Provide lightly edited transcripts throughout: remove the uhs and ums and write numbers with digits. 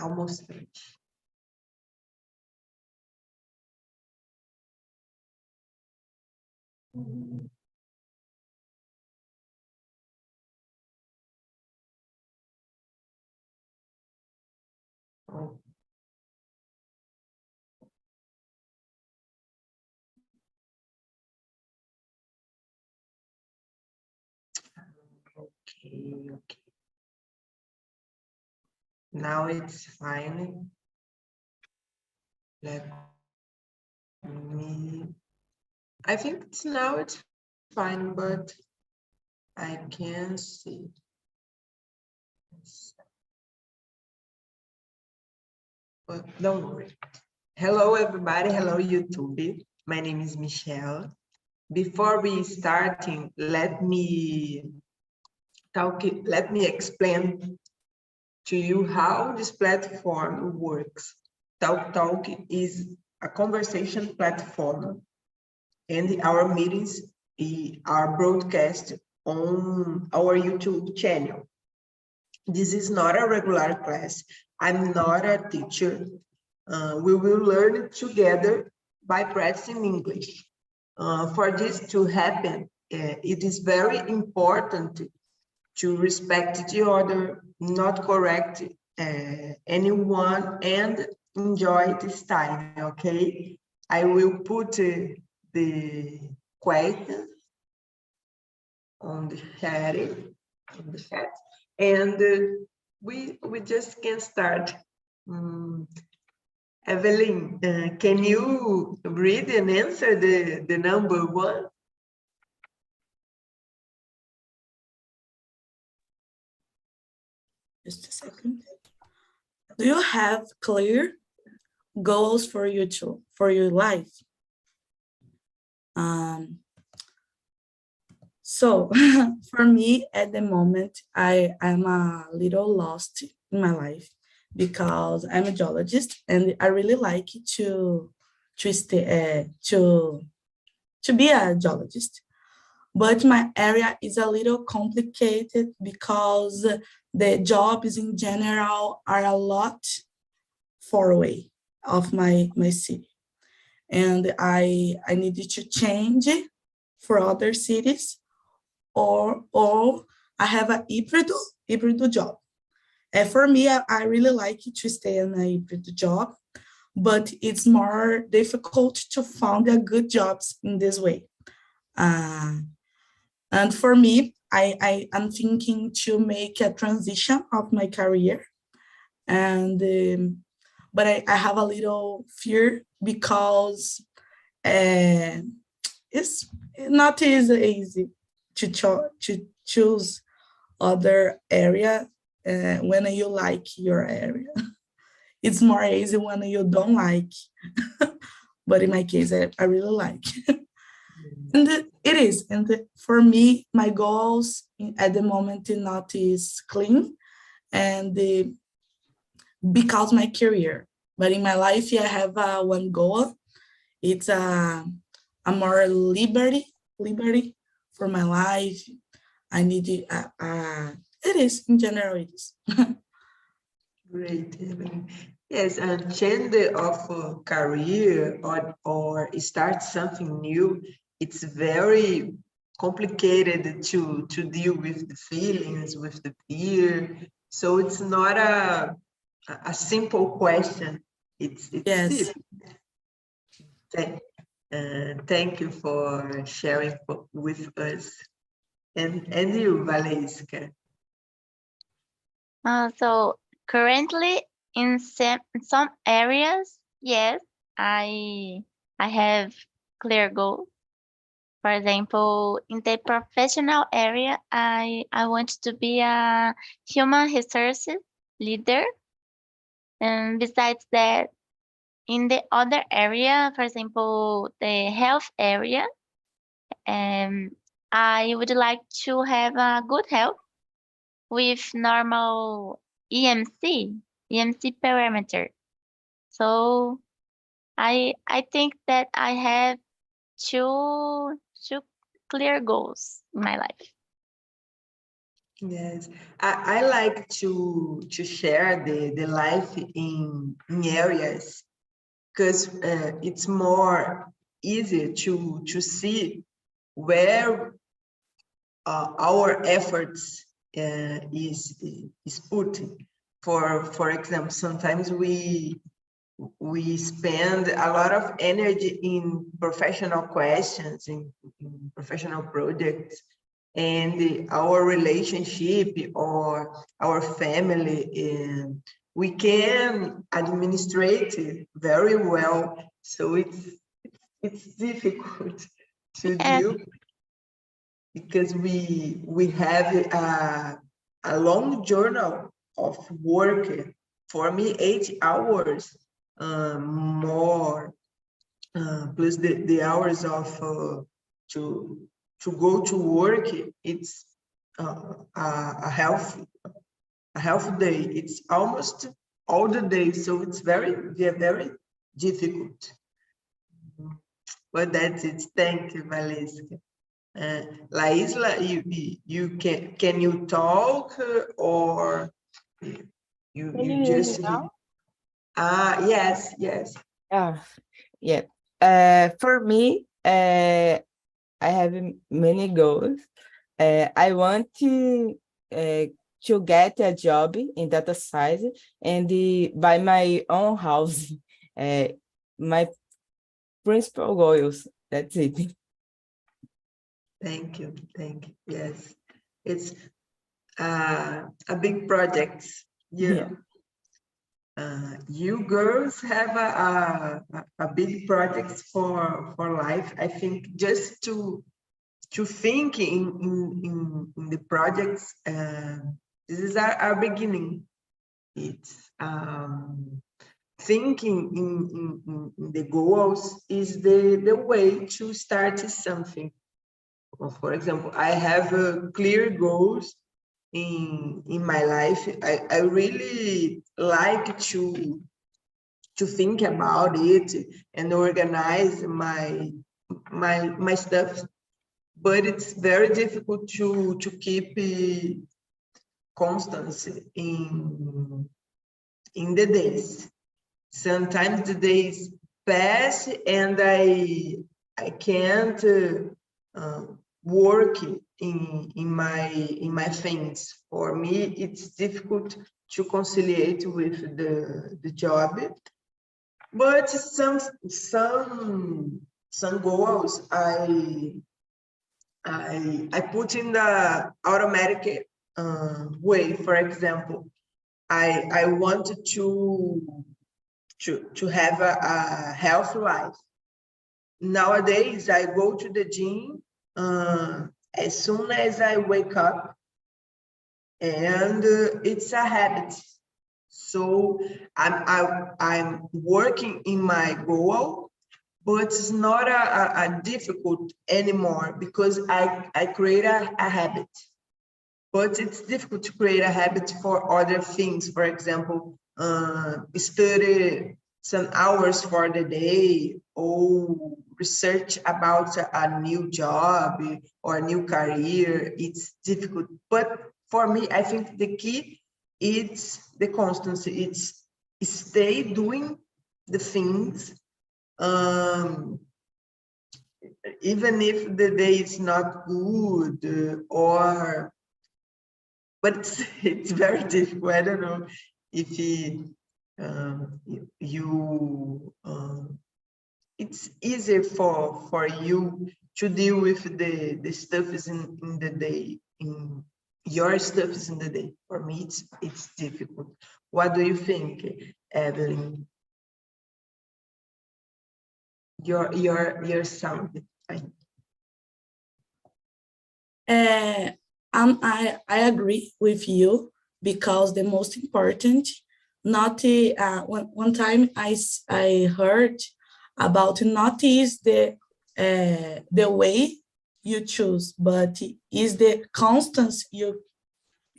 almost finished. Oh. Okay. Now it's fine. Let me. I think now it's fine, but I can see. But don't worry. Hello, everybody. Hello, YouTube. My name is Michelle. Before we starting, let me explain to you how this platform works. Talk is a conversation platform, and our meetings are broadcast on our YouTube channel. This is not a regular class. I'm not a teacher. We will learn together by practicing English. For this to happen, it is very important to respect the other, not correct anyone, and enjoy this time, okay? I will put the question on the chat, and we just can start. Evelyn, can you read and answer the number 1? Just a second. Do you have clear goals for your life? So for me at the moment, I'm a little lost in my life because I'm a geologist and I really like to be a geologist. But my area is a little complicated because the jobs in general are a lot far away of my city. And I needed to change for other cities, or I have a hybrid job. And for me, I really like to stay in a hybrid job, but it's more difficult to find a good jobs in this way. And for me, I'm thinking to make a transition of my career, and but I have a little fear because it's not easy to choose other area when you like your area. It's more easy when you don't like, but in my case, I really like. And it is, and for me, my goals at the moment not is clean, and because my career, but in my life, I have one goal. It's a more liberty for my life. I need it. It is in general. It is. Great. Yes, and change of career or start something new. It's very complicated to deal with the feelings, with the fear. So it's not a simple question. It's Yes. Thank you for sharing with us. And you, Valesca? So currently in some areas, yes, I have clear goals. For example, in the professional area, I want to be a human resources leader. And besides that, in the other area, for example, the health area, I would like to have a good health with normal EMC parameter. So I think that I have two clear goals in my life. Yes, I like to share the life in areas because it's more easy to see where our efforts is put. For example, sometimes we spend a lot of energy in professional questions, in professional projects, and our relationship or our family, we can administrate it very well. So it's difficult to Yes, deal because we have a long journal of work. For me, 8 hours more plus the hours of to go to work. It's a healthy day. It's almost all the day, so it's very difficult. But that's it. Thank you, Valesca. Laisla, you can you talk or Can you you hear me just now? yes. Ah, yeah. For me, I have many goals. I want to get a job in data science and buy my own house. My principal goals. That's it. Thank you. Yes, it's a big project. Yeah. You girls have a big project for life. I think just to think in the projects. This is our beginning. It's thinking in the goals is the way to start something. For example, I have clear goals in my life. I really like to think about it and organize my stuff, but it's very difficult to keep constancy in the days. Sometimes the days pass and I can't work in my things. For me, it's difficult to conciliate with the job, but some goals I put in the automatic way. For example, I wanted to have a healthy life. Nowadays, I go to the gym as soon as I wake up, and it's a habit. So I'm working in my goal, but it's not a difficult anymore because I create a habit. But it's difficult to create a habit for other things. For example, study some hours for the day or research about a new job or a new career. It's difficult. But for me, I think the key is the constancy. It's stay doing the things even if the day is not good but it's very difficult. I don't know if it's easier for you to deal with the stuff is in the day, in your stuff is in the day. For me, it's difficult. What do you think, Evelyn? Your sound. I agree with you because the most important, not one time I heard about not is the way you choose, but is the constance you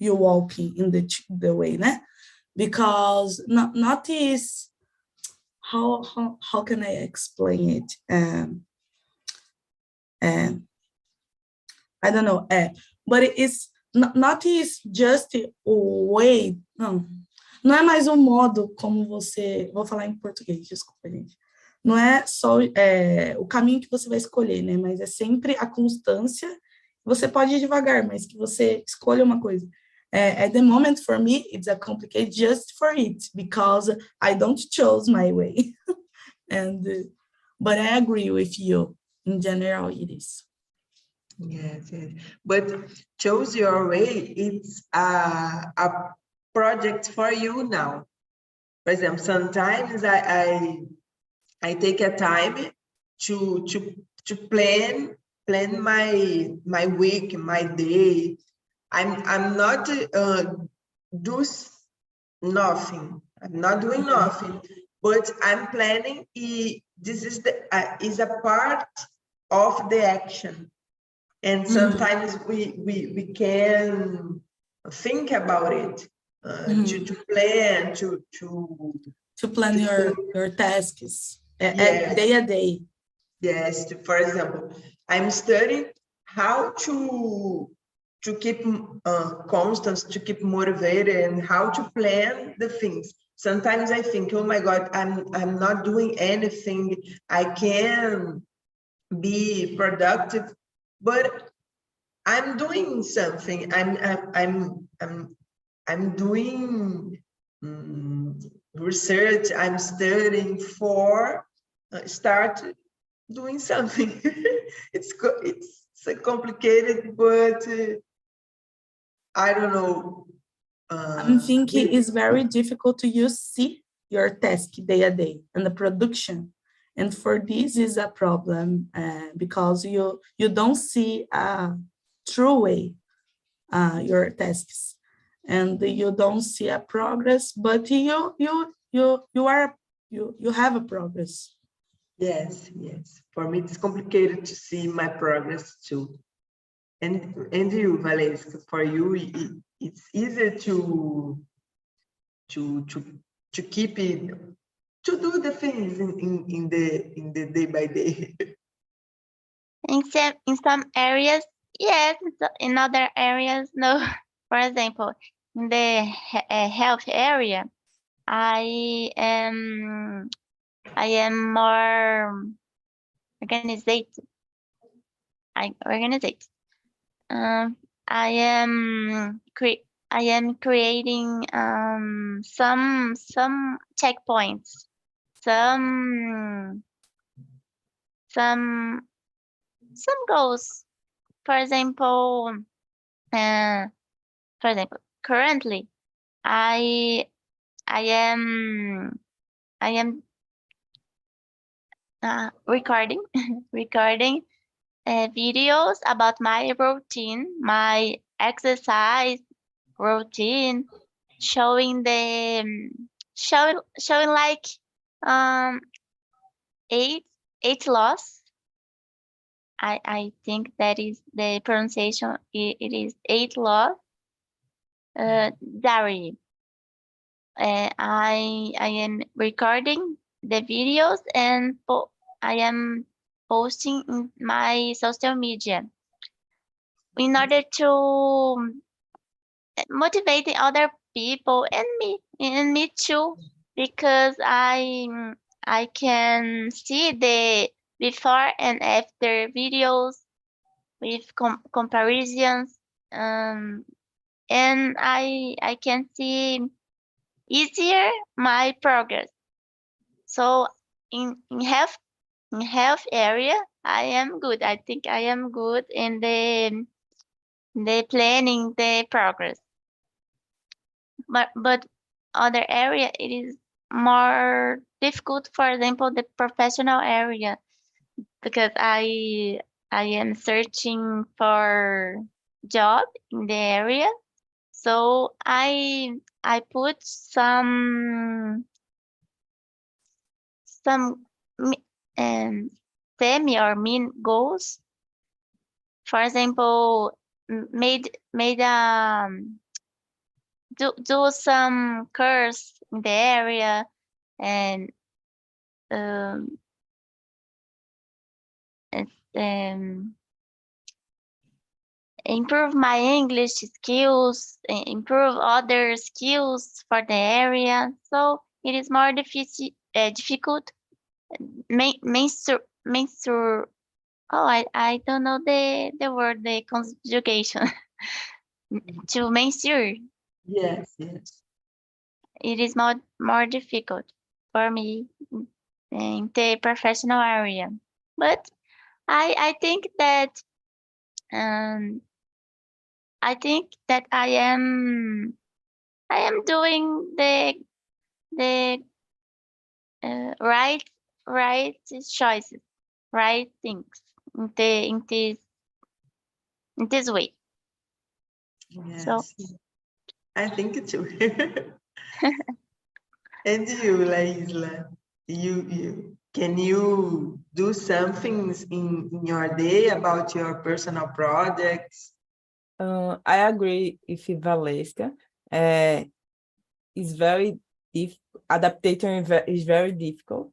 walking in the way, né? Because not is how can I explain it? I don't know, but it is not is just o way, não é mais um modo como você, vou falar em português, desculpa, gente. Não é só o caminho que você vai escolher, né? Mas é sempre a constância. Você pode ir devagar, mas que você escolha uma coisa. At the moment, for me, it's a complicated just for it, because I don't choose my way. But I agree with you. In general, it is. Yes, yes. But choose your way, it's a project for you now. For example, sometimes I take a time to plan my week, my day. I'm not do nothing. I'm not doing nothing, but I'm planning. This is a part of the action, and sometimes we can think about it to plan to plan your tasks Yes. day a day. Yes, for example, I'm studying how to keep constant, to keep motivated, and how to plan the things. Sometimes I think, oh my God, I'm not doing anything. I can be productive, but I'm doing something. I'm doing research. I'm studying for start doing something. it's complicated, but I don't know. I'm thinking it's very difficult to see your task day a day and the production. And for this is a problem because you don't see a true way your tasks, and you don't see a progress, but you have a progress. Yes, yes. For me, it's complicated to see my progress too. And you, Valesca, for you, it's easier to keep it, to do the things in the day by day. In some areas, yes. In other areas, no. For example, in the health area, I am more organized. I am creating some checkpoints, some goals. For example, currently I am recording videos about my routine, my exercise routine, showing like eight laws. I think that is the pronunciation. It is 8 laws. Diary. I am recording the videos and I am posting in my social media in order to motivate the other people and me too, because I can see the before and after videos with comparisons, and I can see easier my progress. So in health area, I am good. I think I am good in the planning the progress. But other area, it is more difficult. For example, the professional area, because I am searching for job in the area. So I put some semi or mean goals. For example, do some course in the area, and improve my English skills, improve other skills for the area. So it is more difficult. I don't know the word, the conjugation. To measure, Yes, yes. it is more difficult for me in the professional area. But I think that um, I am doing the right choices, right things in this way. So Yes, I think too. And you, Laisla, can you do some things in your day about your personal projects? I agree with Valesca. It's very adaptation is very difficult.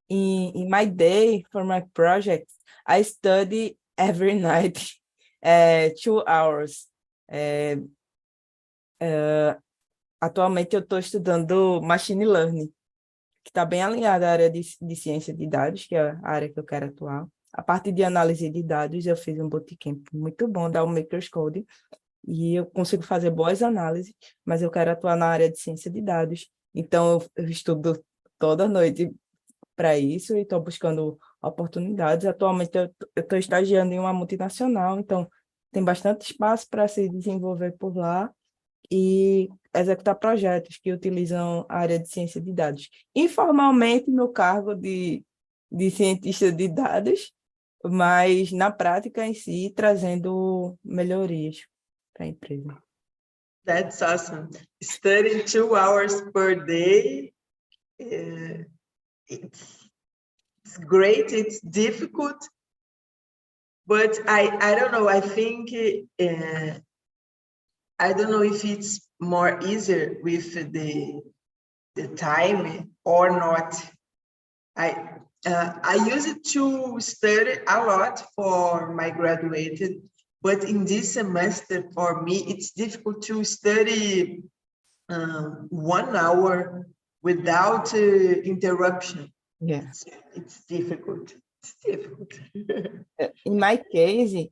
In my day for my projects, I study every night, 2 hours. Atualmente eu estou estudando Machine Learning, que está bem alinhada à área de ciência de dados, que é a área que eu quero atuar. A parte de análise de dados, eu fiz um bootcamp muito bom da Makers Code, e eu consigo fazer boas análises, mas eu quero atuar na área de ciência de dados. Então, eu estudo toda noite para isso e estou buscando oportunidades. Atualmente, eu estou estagiando em uma multinacional, então tem bastante espaço para se desenvolver por lá e executar projetos que utilizam a área de ciência de dados. Informalmente, no cargo de cientista de dados, mas na prática em si, trazendo melhorias para a empresa. That's awesome. Studying 2 hours per day, it's great, it's difficult, but I don't know, I think, I don't know if it's more easier with the time or not. I used to study a lot for my graduated, but in this semester for me it's difficult to study 1 hour without interruption. Yes. It's difficult. It's difficult. In my case,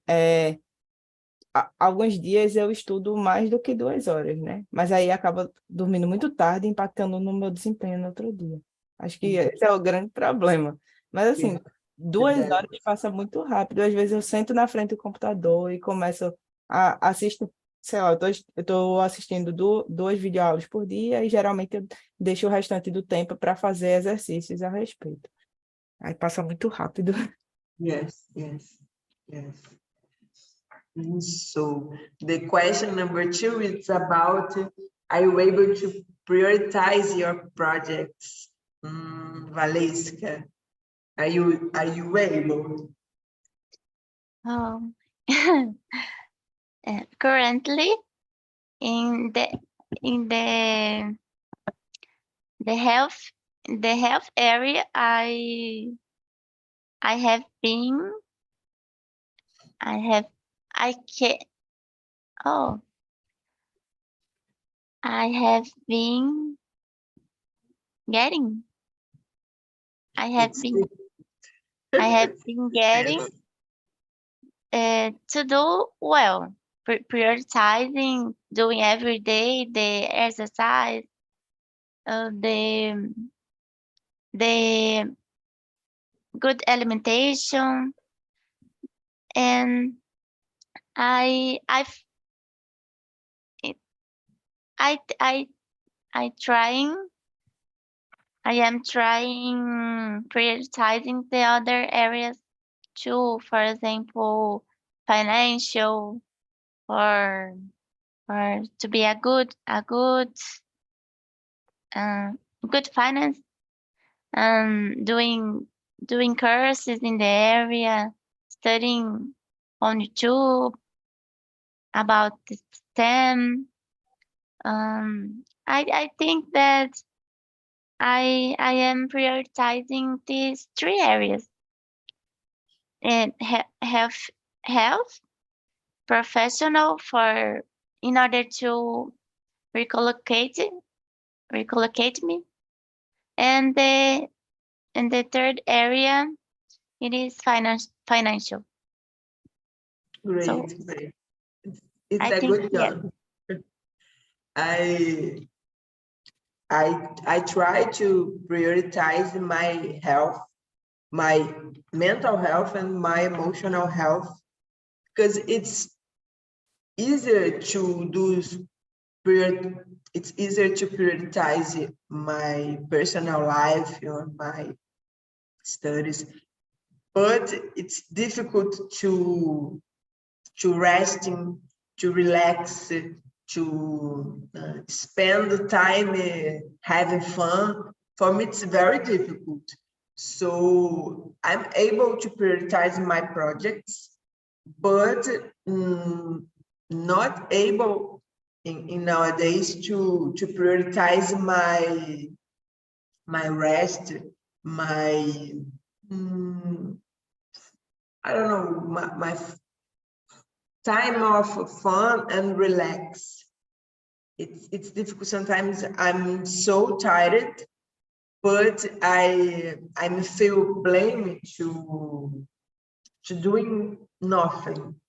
alguns dias eu estudo mais do que 2 horas, né? Mas aí acaba dormindo muito tarde, impactando no meu desempenho no outro dia. Acho que esse é o grande problema. Mas assim, 2 horas passa muito rápido. Às vezes eu sento na frente do computador e começo a assistir, sei lá, eu estou assistindo 2 videoaulas por dia e geralmente eu deixo o restante do tempo para fazer exercícios a respeito. Aí passa muito rápido. Yes. So the question number 2 is about, are you able to prioritize your projects? Valesca, are you able? Currently in the health area, I have been getting to do well, prioritizing, doing every day the exercise, the good alimentation, and I am trying prioritizing the other areas too. For example, financial, or to be a good finance, doing courses in the area, studying on YouTube about the STEM. I think that I am prioritizing these 3 areas, and health, professional in order to relocate me. And the third area, it is financial. Great, So, great. It's I a think, good yeah. job. I try to prioritize my health, my mental health and my emotional health, because it's easier to do it's easier to prioritize my personal life or my studies, but it's difficult to resting, to relax, to spend the time having fun. For me, it's very difficult. So I'm able to prioritize my projects, but not able in nowadays to prioritize my rest, my I don't know, my time of fun and relax. It's difficult sometimes. I'm so tired, but I feel blame to doing nothing.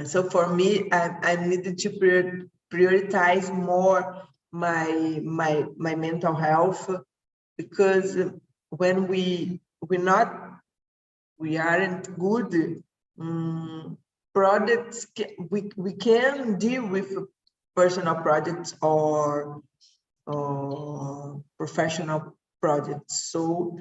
So for me, I needed to prioritize more my mental health, because when we aren't good, products we can deal with personal projects or professional projects. So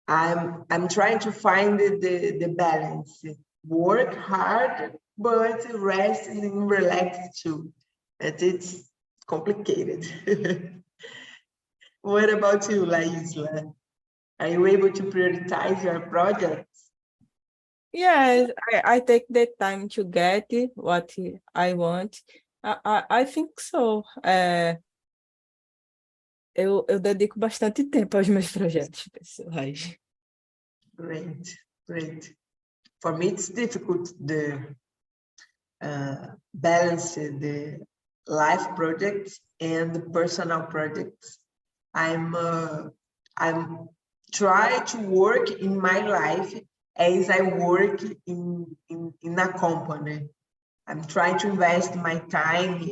I'm trying to find the balance. Work hard, but rest and relax too. But it's complicated. What about you, Laisla? Are you able to prioritize your projects? Yes, I take the time to get what I want. I think so. Eu dedico bastante tempo aos meus projetos pessoais. Great, great. For me, it's difficult the balance the life projects and the personal projects. I'm try to work in my life as I work in a company. I'm trying to invest my time,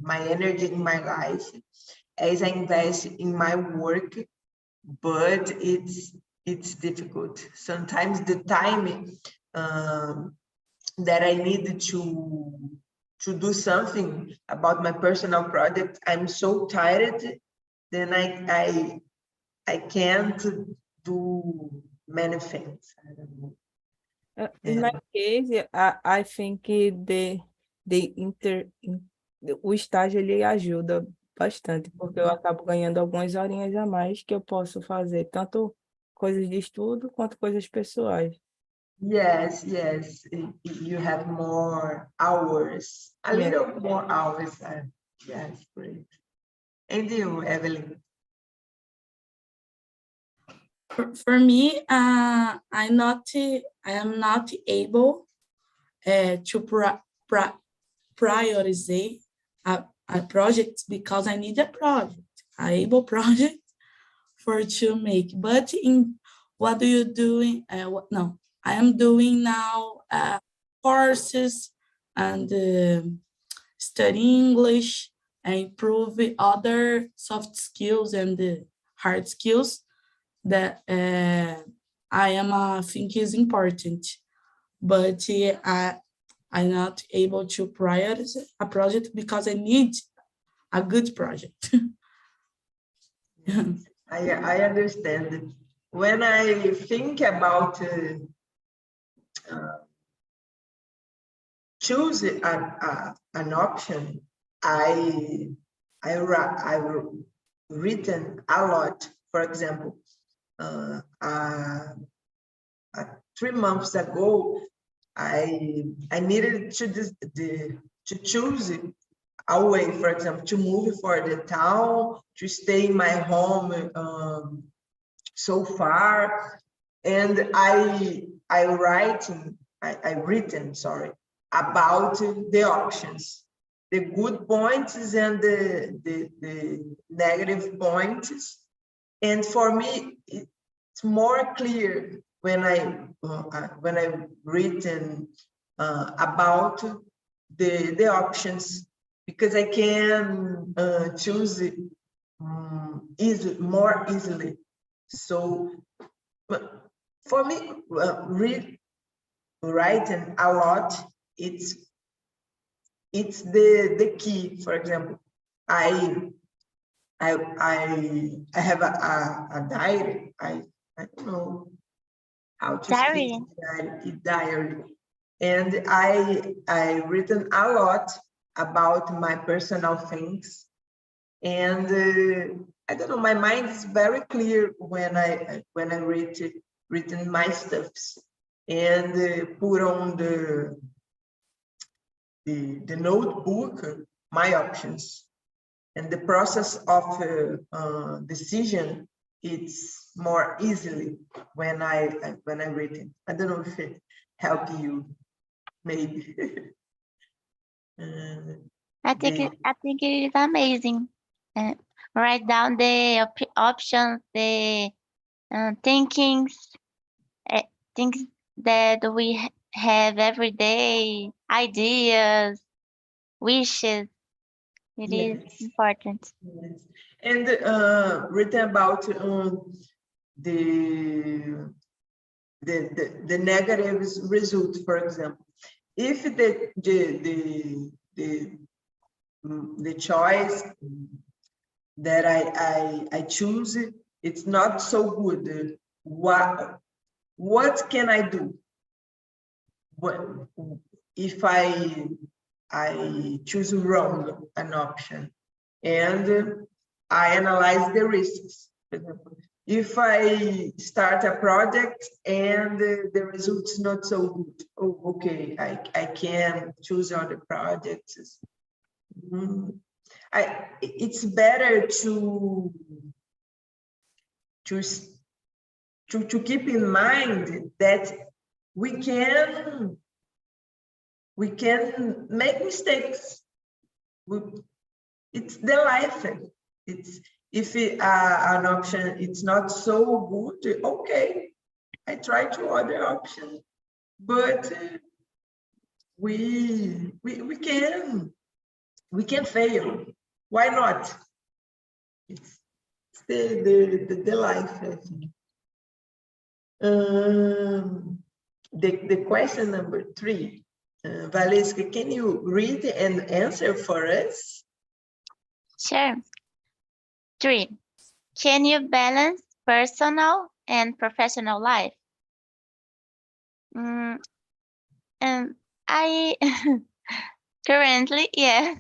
my energy in my life as I invest in my work, but it's difficult. Sometimes the time that I need to do something about my personal project, I'm so tired, then I can't do many things. I don't know. In my case, I think o estágio ele ajuda bastante, porque eu acabo ganhando algumas horinhas a mais que eu posso fazer, tanto coisas de estudo quanto coisas pessoais. Yes, yes, you have more hours, a Yeah. little more hours. Yes, great. And you, Evelyn? For me, I am not able to prioritize a project because I need a project, a able project for to make. But in what do you doing? No, I am doing now courses and study English and improve other soft skills and hard skills that I think is important. But I'm not able to prioritize a project because I need a good project. I understand. When I think about choose an option, I written a lot. For example, 3 months ago, I needed to choose a way, for example, to move for the town, to stay in my home so far, and I written, sorry, about the options, the good points and the negative points. And for me, it's more clear when I've written about the options, because I can choose it more easily. So for me, writing a lot, it's the key. For example, I have a diary. I don't know how to Diary. speak diary, and I written a lot about my personal things, and I don't know, my mind is very clear when I written my stuffs, and put on the notebook my options, and the process of decision, it's more easily when I read it. I don't know if it helped you, maybe. I think it is amazing. Write down the options, the thinkings, things that we have every day, ideas, wishes. It is Yes. important. Yes. And written about the negative result. For example, if the choice that I choose, it's not so good, what can I do? What if I choose wrong an option, and I analyze the risks. For example, if I start a project and the result's not so good, oh, okay, I can choose other projects. It's better to keep in mind that we can make mistakes. It's the life. It's if an option it's not so good, okay, I try to other option, but we can fail. Why not? It's the life, I think. The question number 3, Valesca, can you read and answer for us? Sure. 3. Can you balance personal and professional life? I currently, yes.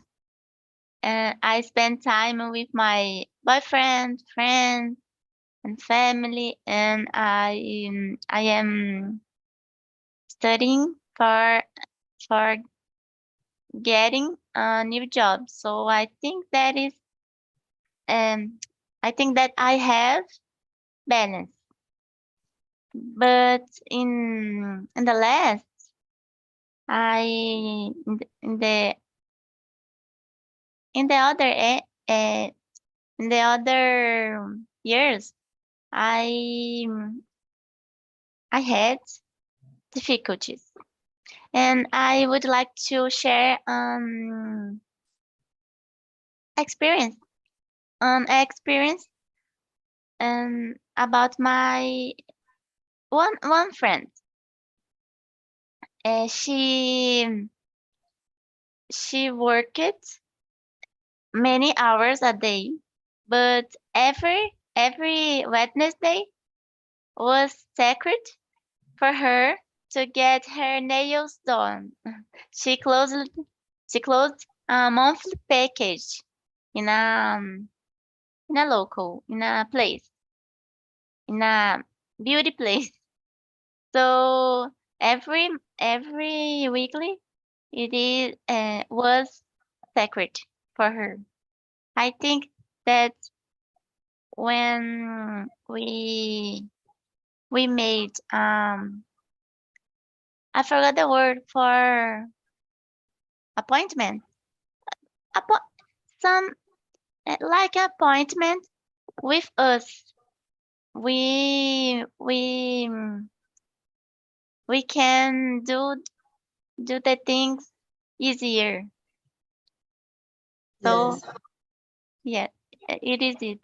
I spend time with my boyfriend, friends, and family, and I am studying for getting a new job. So I think that is I think that I have balance. But in the last, I in the other in the other years, I had difficulties, and I would like to share experience experience about my one friend. She worked many hours a day, but every Wednesday was sacred for her to get her nails done. She closed a monthly package in a place, in a beauty place. So every weekly it is was sacred for her. I think that when we made I forgot the word appointment. Some like appointment with us. We can do the things easier. So Yes. yeah, it is it.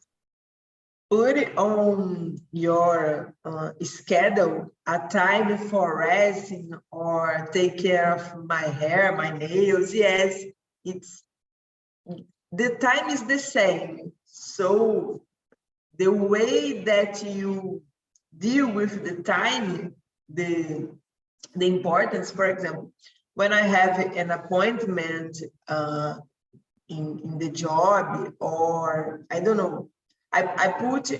Put it on your schedule a time for resting or take care of my hair, my nails. Yes, it's the time is the same. So the way that you deal with the time, the importance, for example, when I have an appointment in the job, or I don't know, I put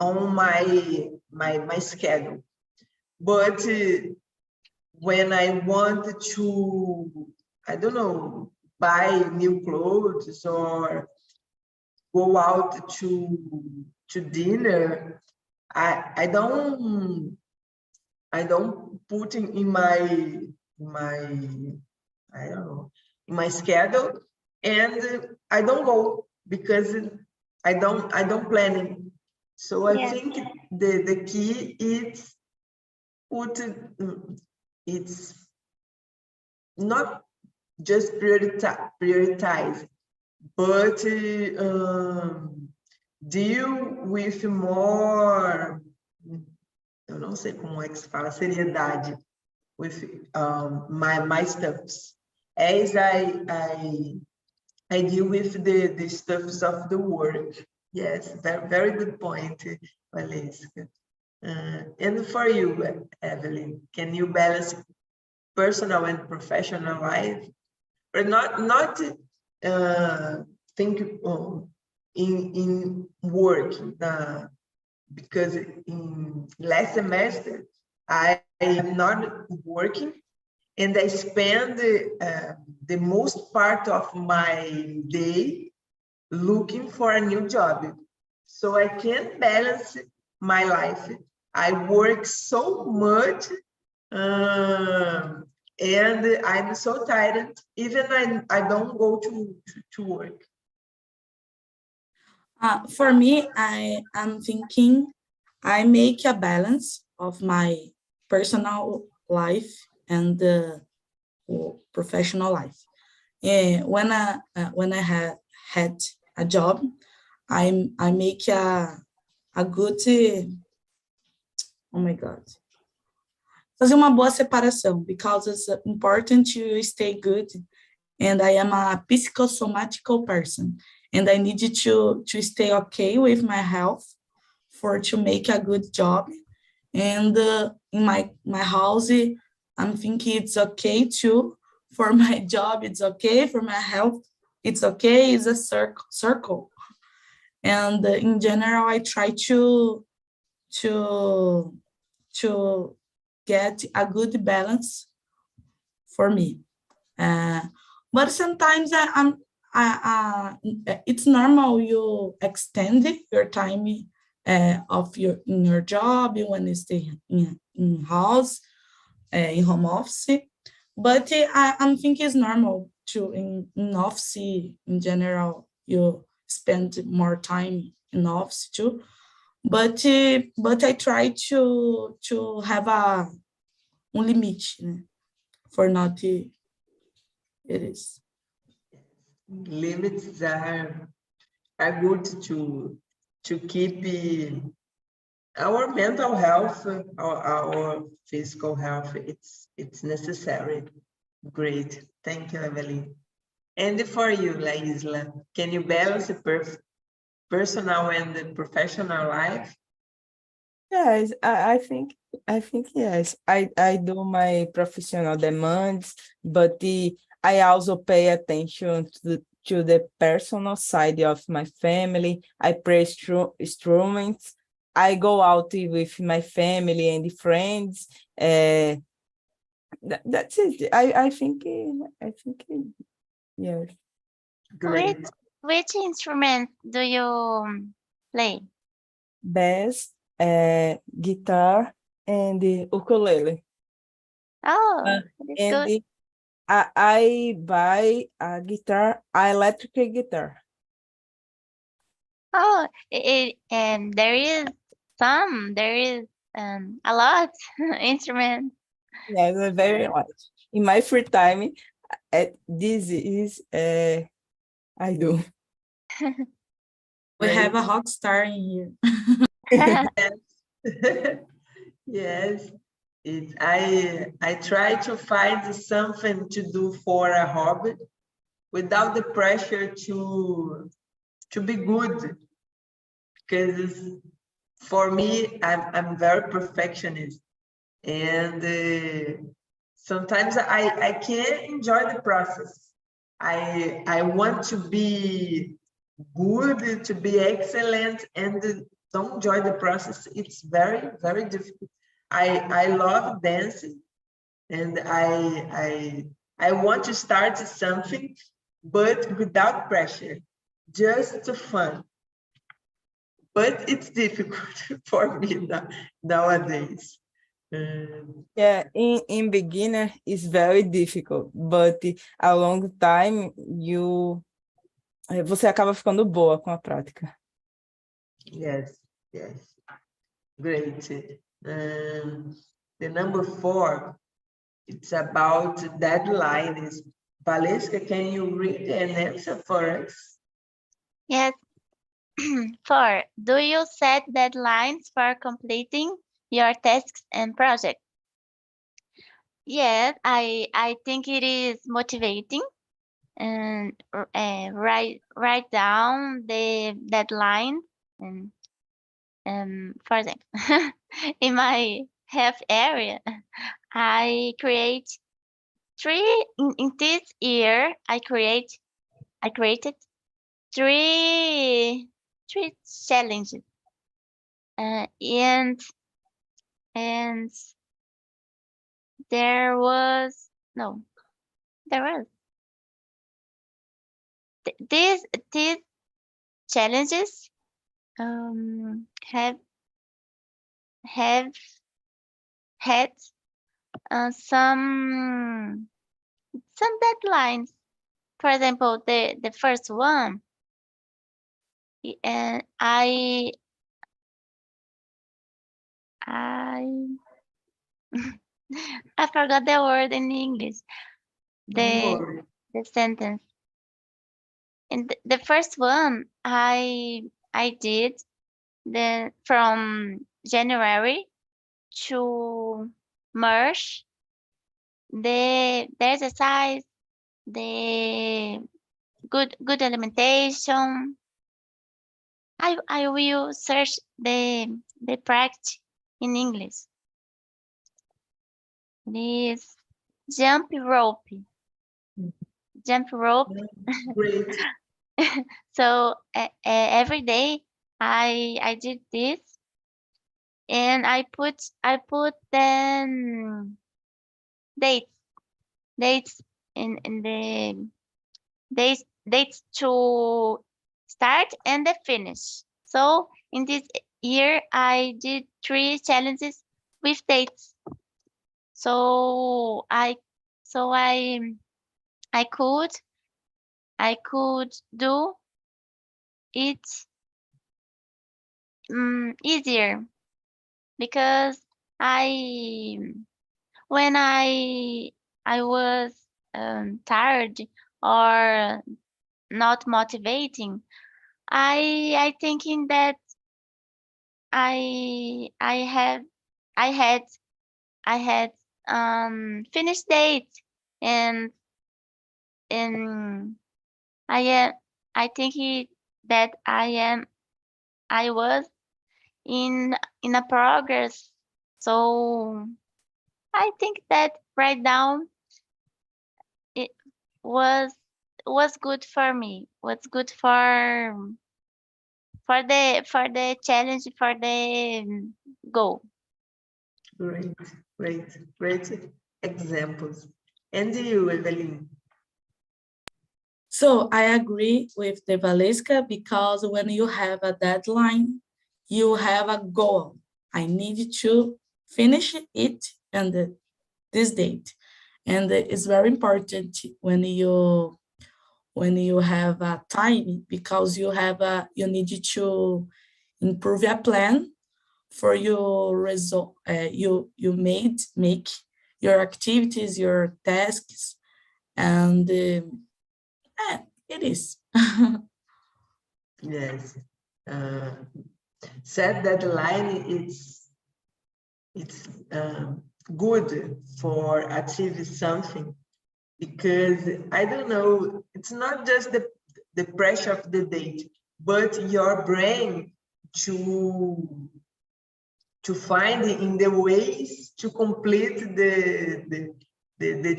on my schedule. But when I want to, I don't know, buy new clothes or go out to dinner, I don't put in my I don't know, in my schedule, and I don't go because I don't plan it. So I Yes. think the key is put it's not just prioritize, but deal with more, eu não sei como é que se fala, seriedade with my stuffs. As I deal with the stuffs of the work. Yes, very good point, Valesca. And for you, Evelyn, can you balance personal and professional life? Or not think in work, because in last semester I am not working, and I spend the most part of my day looking for a new job. So I can't balance my life. I work so much, and I'm so tired. Even I don't go to work. For me, I'm thinking I make a balance of my personal life and the professional life. When I had a job, I make a good, oh my God, fazer uma boa separação, because it's important to stay good, and I am a psychosomatical person, and I need to stay okay with my health to make a good job. And in my house, I'm thinking it's okay too. For my job, it's okay. For my health, it's okay. It's a circle. And in general, I try to get a good balance for me. But sometimes it's normal you extend your time in your job when you stay in house, in home office. But I'm thinking it's normal to in office in general you spend more time in office too. But I try to have limit, né? For not it is. Limits are good to keep our mental health, our physical health. It's necessary. Great, thank you, Evelyn. And for you, Laisla, can you balance the personal and the professional life? Yes, I think yes. I do my professional demands, but I also pay attention to the personal side of my family. I play instruments. I go out with my family and friends. That's it. I think yes. Great. Which instrument do you play? Bass, guitar, and ukulele. Oh, Uh, that's and good. I buy a guitar, electric guitar. Oh, and there is a lot instruments. Yeah, it's very much. In my free time, this is I do. We have a Great. rock star in here. Yes, I try to find something to do for a hobby without the pressure to be good, because for me I'm very perfectionist, and sometimes I can't enjoy the process. I want to be good, to be excellent, and don't enjoy the process. It's very, very difficult. I love dancing, and I want to start something, but without pressure, just to fun. But it's difficult for me nowadays. Yeah, in beginner it's very difficult, but a long time você acaba ficando boa com a prática. Yes, yes, great. The number 4, it's about deadlines. Valesca, can you read an answer for us? Yes. 4. Do you set deadlines for completing your tasks and projects? Yes, I think it is motivating, and write down the deadline, and for example, in my health area, I create in this year. I created three challenges, and there was no there was these challenges have had some deadlines. For example, the first one, and I I forgot the word in English. Don't The sentence. In the first one, I did from January to March, the exercise, the good alimentation. I will search the practice in English. This jump rope. Jump rope. Great. So every day I did this, and I put then dates in the dates to start and the finish. So in this year I did 3 challenges with dates. So I could do it easier, because when I was tired or not motivating, I thinking that I have I had finished date, and and I am I think that I was in a progress. So I think that write down it was good for me. Was good for the challenge, for the goal. Great, great examples. And you, Evelyn? So I agree with the Valesca, because when you have a deadline, you have a goal. I need to finish it and this date. And it's very important when you have a time, because you need to improve your plan for your result. You make your activities, your tasks, and it is. Yes. Set deadline, it's good for achieving something, because I don't know, it's not just the pressure of the date, but your brain to find in the ways to complete the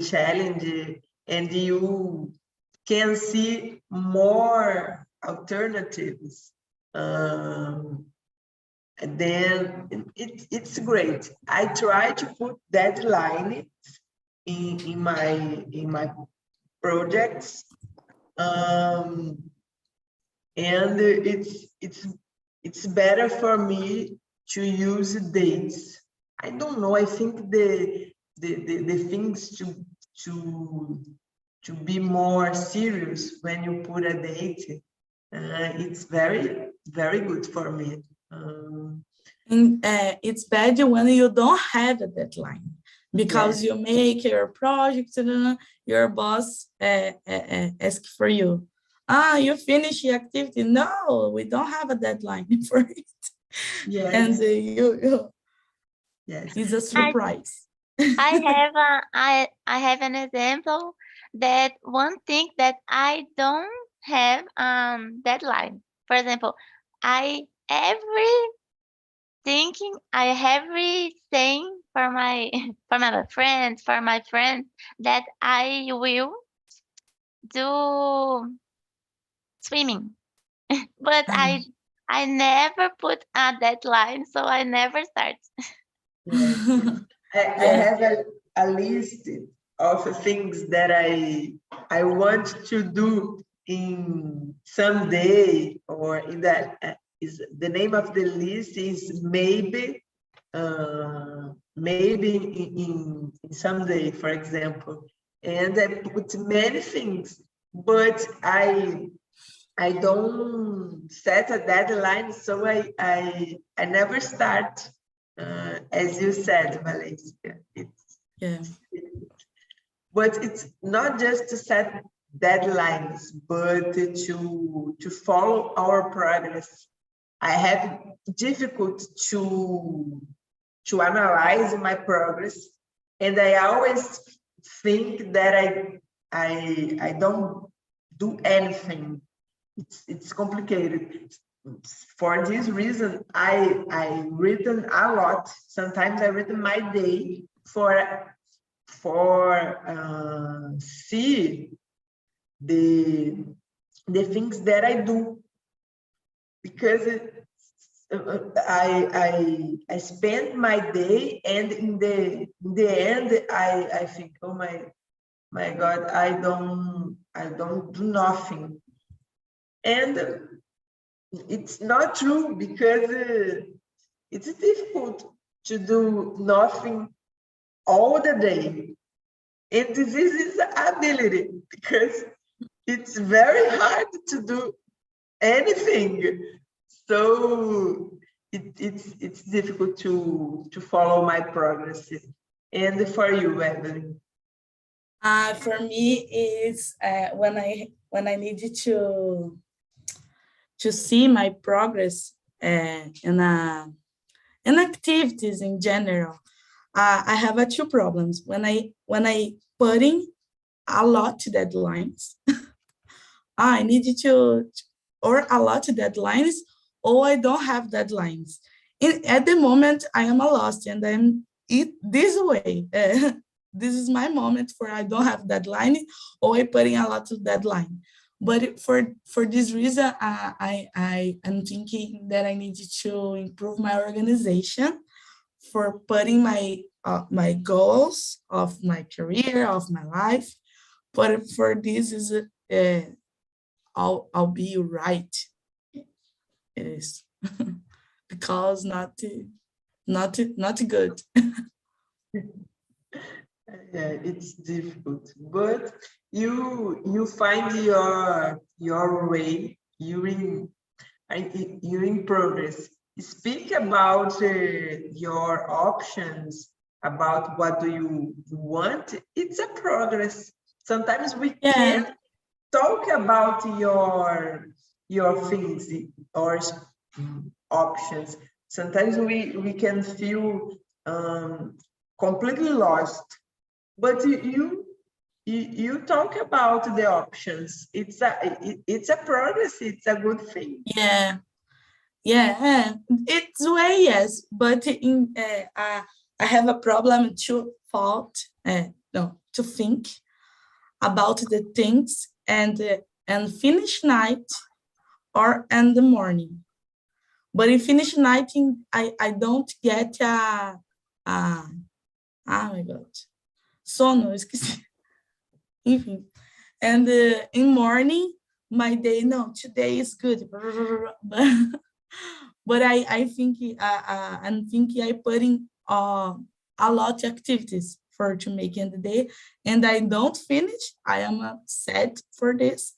challenge, and you can see more alternatives. And then it's great. I try to put deadline in my projects, and it's better for me to use dates. I don't know. I think the things to be more serious when you put a date. It's very, very good for me. And it's bad when you don't have a deadline, because Yes. you make your project and your boss asks for you. You finish the activity. No, we don't have a deadline for it. Yes. And Yes. it's a surprise. I have an example that one thing that I don't have deadline. For example, I every saying for my for my friends that I will do swimming, but I never put a deadline, so I never start. Yes. I have a list of things that I want to do in some day, or in that is the name of the list is maybe in someday, for example. And I put many things, but I don't set a deadline, so I never start. As you said, Valencia, Yeah. but it's not just to set deadlines, but to follow our progress. I have difficult to analyze my progress, and I always think that I don't do anything. It's complicated. For this reason, I written a lot. Sometimes I written my day for see the things that I do, because I spend my day, and in the end I think, oh my God, I don't do nothing. And it's not true, because it's difficult to do nothing all the day. And this is ability, because it's very hard to do anything. So it's difficult to follow my progress. And for you, Evelyn? For me, it's when I need to see my progress in activities in general. I have two problems. When I putting a lot of deadlines, I need or a lot of deadlines, or I don't have deadlines. At the moment, I am lost, and I'm this way. This is my moment for I don't have deadline, or I putting a lot of deadline. But for this reason, I am thinking that I need to improve my organization for putting my goals of my career, of my life. But for this is I'll be right. It is because not good. Yeah, it's difficult, but you find your way. You're in progress. Speak about your options, about what do you want. It's a progress. Sometimes we Yeah. can't talk about your things or options. Sometimes we can feel completely lost, but you talk about the options. It's a progress. It's a good thing. Yeah. Yeah, it's way yes, but I have a problem to to think about the things and finish night or in the morning. But in finish night, I don't get oh my God, sono, esqueci. Enfim, and in morning, my day, no, today is good. But I think I'm thinking I put in a lot of activities for to make in the day, and I don't finish. I am upset for this,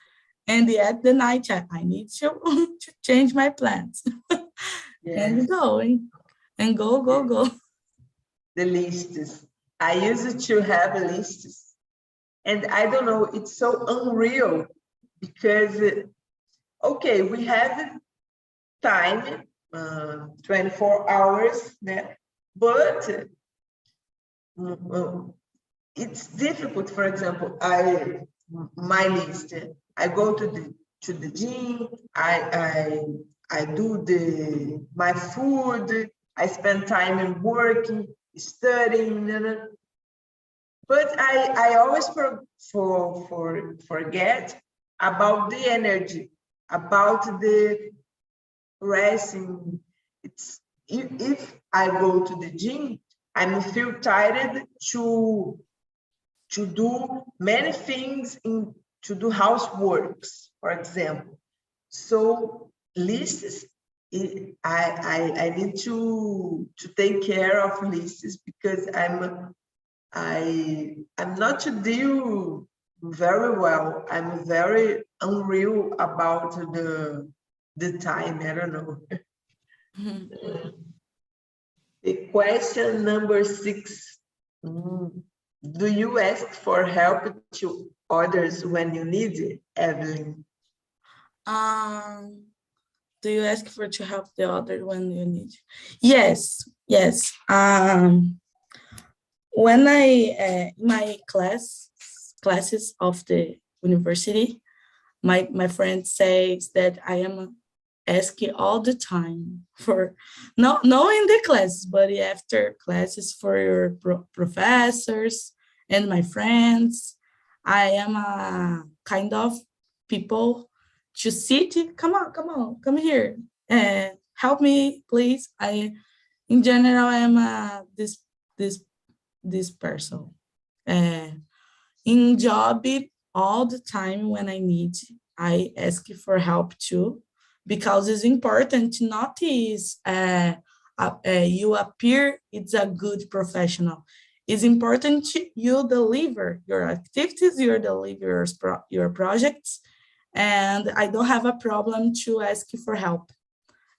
and at the night I need to to change my plans and Yes, going and go. the lists. I used to have lists, and I don't know, it's so unreal because, okay, we have time, 24 hours, né? But it's difficult. For example, my list. I go to the gym. I do my food. I spend time in working, studying. But I always forget about the energy, about the resting. It's if I go to the gym, I feel tired to do many things to do houseworks, for example. So lists, I need to take care of lists because I'm not to deal very well. I'm very unreal about the time. I don't know. The question number 6. Do you ask for help to others when you need it, Evelyn? Do you ask for to help the other when you need? Yes. When I my classes of the university, my friend says that I am asking all the time for not in the class, but after classes for your professors and my friends. I am a kind of people to sit. Come on, come here. Help me, please. In general, I am this this person. In job, all the time when I need, I ask for help too, because it's important not is you appear it's a good professional. It's important you deliver your activities, you deliver your projects, and I don't have a problem to ask for help.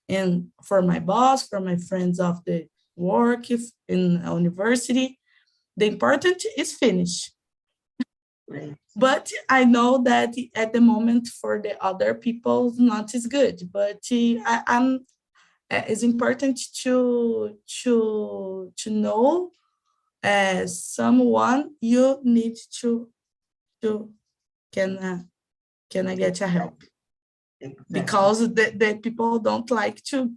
And for my boss, for my friends of the work if in a university, the important is finish. Right. But I know that at the moment for the other people, not as good. But it's important to know someone you need to can I get a help, Exactly. because the people don't like to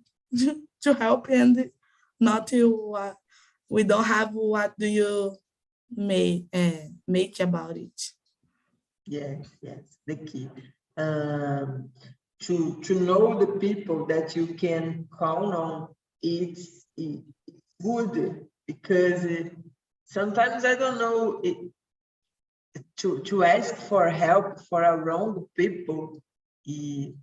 help, and not to we don't have what do you make about it. Yes, the key. To know the people that you can count on, it's good because sometimes I don't know to ask for help for a wrong people. It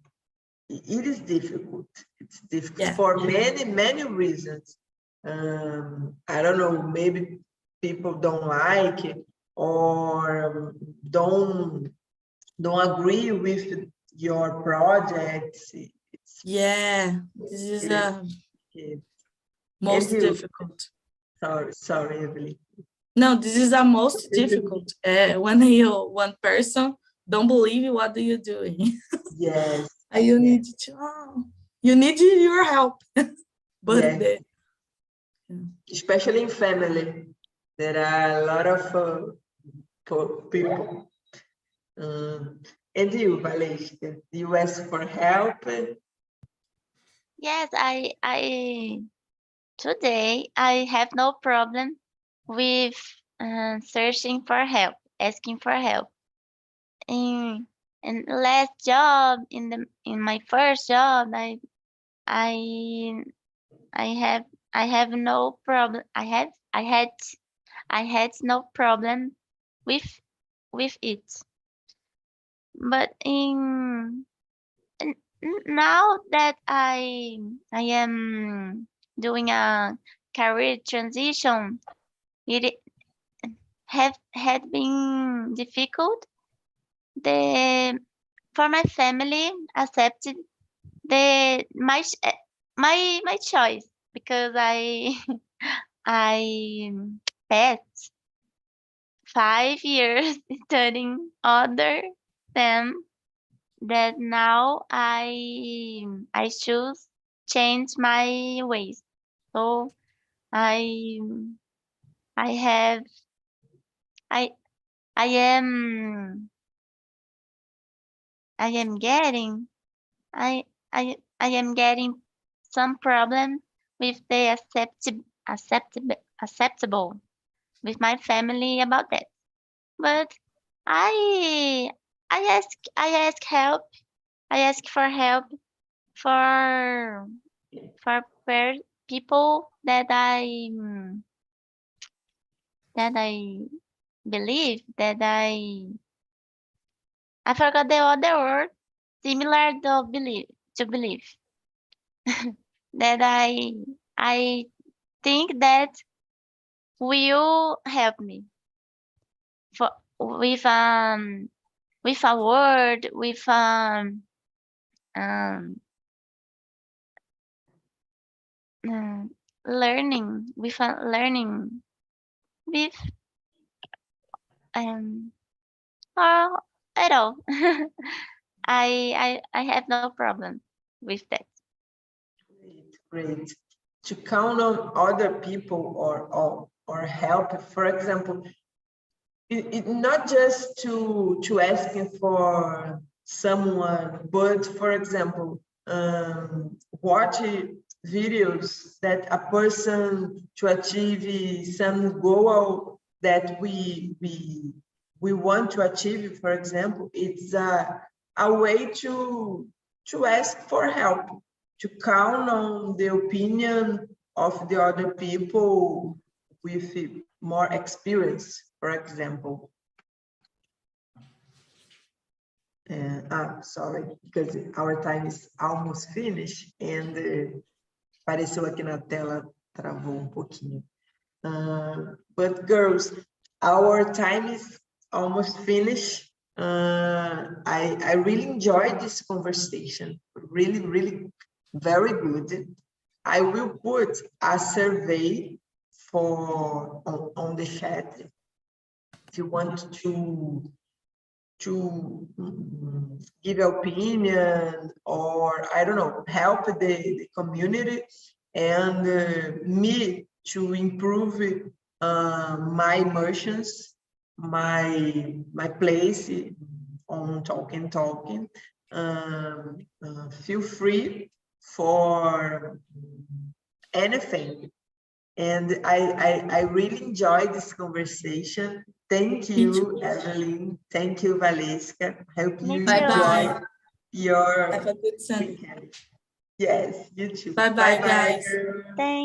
is difficult. It's difficult for many reasons. I don't know, maybe people don't like or don't agree with your projects. Yeah, this is It- most you- difficult. sorry, Evelyn. No, this is the most difficult. When one person don't believe what are you doing. Yes. And you need to, you need your help. But Yes. Especially in family, there are a lot of people. And you, Valesca, you ask for help? Yes, I today I have no problem with searching for help, asking for help. In last job, in my first job, I I have no problem. I had no problem with it. But now that I am doing a career transition, it had been difficult. For my family accepted my choice because I I passed 5 years studying other than that. Now I choose change my ways. So I I have I I am I am getting I am getting some problem with the acceptable with my family about that. But I I ask help. I ask for help for people that I believe that I forgot the other word similar to believe that I think that will help me for with a word with um learning with a learning with or at all. I have no problem with that. Great. To count on other people or help, for example, not just to asking for someone, but for example, watch videos that a person to achieve some goal that we want to achieve. For example, it's a way to ask for help, to count on the opinion of the other people with more experience, for example. Sorry, because our time is almost finished and apareceu aqui na tela, travou pouquinho. But girls, our time is almost finished. I really enjoyed this conversation. Really very good. I will put a survey on the chat if you want to give your opinion or I don't know, help the community and me to improve my immersions, my place on talking. Feel free for anything. And I really enjoyed this conversation. Thank you, Evelyn. Thank you, Valesca. Hope you Thank you. enjoy your Have a good Sunday. weekend. Yes, you too. Bye-bye, guys. Thank